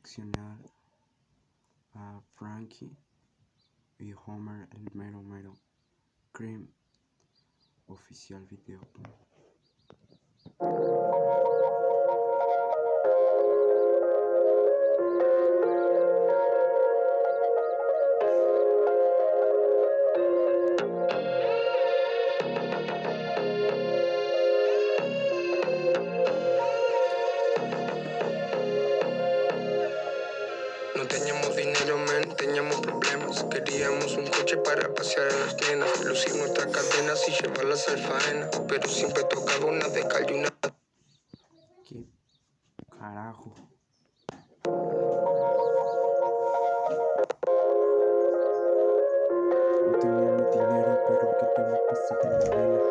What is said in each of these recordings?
reaccionar a Frankie y Homer el mero mero Cream oficial video. No teníamos dinero, man, teníamos problemas. Queríamos un coche para pasear a las nenas, lucir nuestras cadenas y llevarlas al faena. Pero siempre tocaba una de cal y una... ¿Qué carajo? No tenía mi dinero, pero que te me pasé por la vena.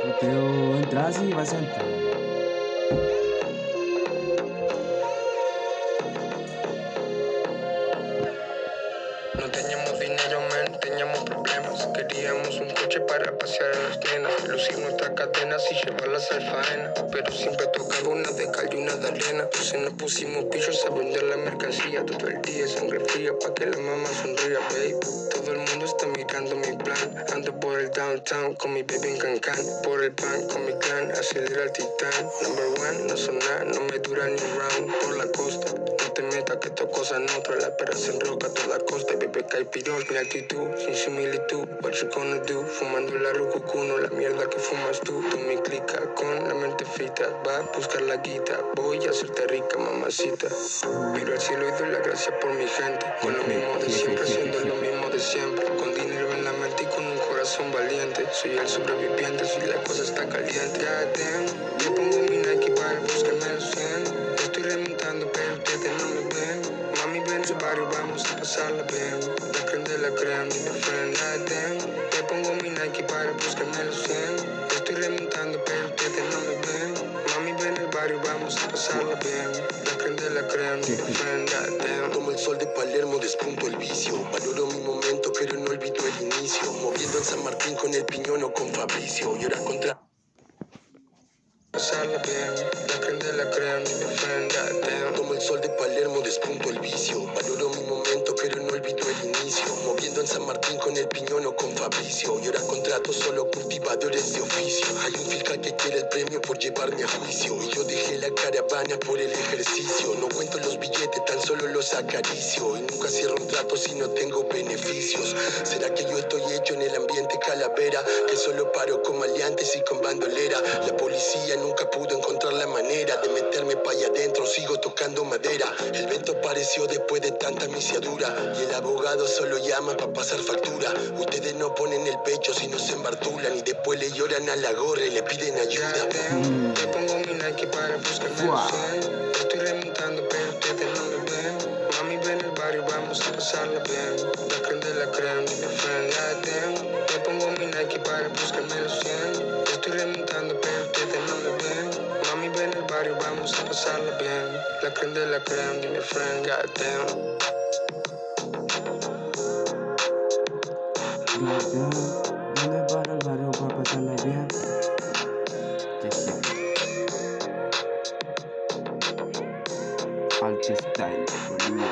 Mateo, entras y vas a entrar. No teníamos dinero, man, teníamos problemas. Queríamos un coche para pasear a las nenas, lucir nuestras cadenas y llevarlas al faena. Pero siempre tocaba una de cal y una de arena. Entonces nos pusimos pillos a vender la mercancía todo el día, sangre fría pa' que la mamá sonría, babe. Todo el mundo está mirando mi plan. Ando por el downtown con mi baby en Cancán. Por el pan con mi clan, acelera el titán. Number one, no sonar, no me dura ni un round. Por la costa, no te metas que esto cosa no. La pera se enroca a toda costa y bebé cae pirón. Mi actitud, sin similitud, what you gonna do? Fumando la rucucuno, la mierda que fumas tú. Tú me clicas con la mente frita. Va a buscar la guita, voy a hacerte rica, mamacita. Miro al cielo y doy la gracia por mi gente. Con lo mismo de siempre, haciendo lo mismo de siempre. Con dinero en la mente y con un corazón valiente. Soy el sobreviviente, si la cosa está caliente. Goddamn, yo pongo mi Nike para buscarme los 100. Estoy remontando, pero ustedes no me ven. Mami, ven al barrio, vamos a pasarla bien. La prende la crean, mi friend. Goddamn, yo pongo mi Nike para buscarme los 100. Estoy remontando, pero ustedes no me ven. Mami, ven al barrio, vamos a pasarla bien. La prende la crean, mi friend. Goddamn. Como el sol de Palermo, despunto el vicio. Valoro mi momento, pero no olvido el inicio. Moviendo en San Martín con el piñón o con Fabricio. Y ahora contra... pasarla bien, la prende la crean, mi friend, goddamn. Como el sol de Palermo, despunto el vicio. Valoro mi momento, pero no olvido el inicio. Moviendo en San Martín con el piñón o con Fabricio. Y ahora contrato solo cultivadores de oficio. Hay un fiscal que quiere el premio por llevarme a juicio. Y yo dejé la caravana por el ejercicio. No cuento los billetes, tan solo los acaricio. Y nunca cierro un trato si no tengo beneficios. ¿Será que yo estoy hecho en el ambiente calavera? Que solo paro con maleantes y con bandolera. La policía nunca pudo encontrar la manera de meterme pa' allá adentro, sigo tocando madera. El vento apareció después de tanta misiadura y el abogado solo llama pa' pasar factura. Ustedes no ponen el pecho si no se embartulan y después le lloran a la gorra y le piden ayuda. Yo pongo mi Nike para buscarme los 100. Estoy remontando pero ustedes no me ven. Mami, ven al barrio, vamos a pasarla bien. La prende la crean, mi friend, goddamn. Yo pongo mi Nike para buscarme los 100. Estoy remontando pero ustedes no me ven. Mami, ven al barrio, vamos a pasarla bien. La prende la crean, mi friend, goddamn. Goddamn, ¿dónde para el barrio para pasarla bien? Que sí. Alt style, boludo.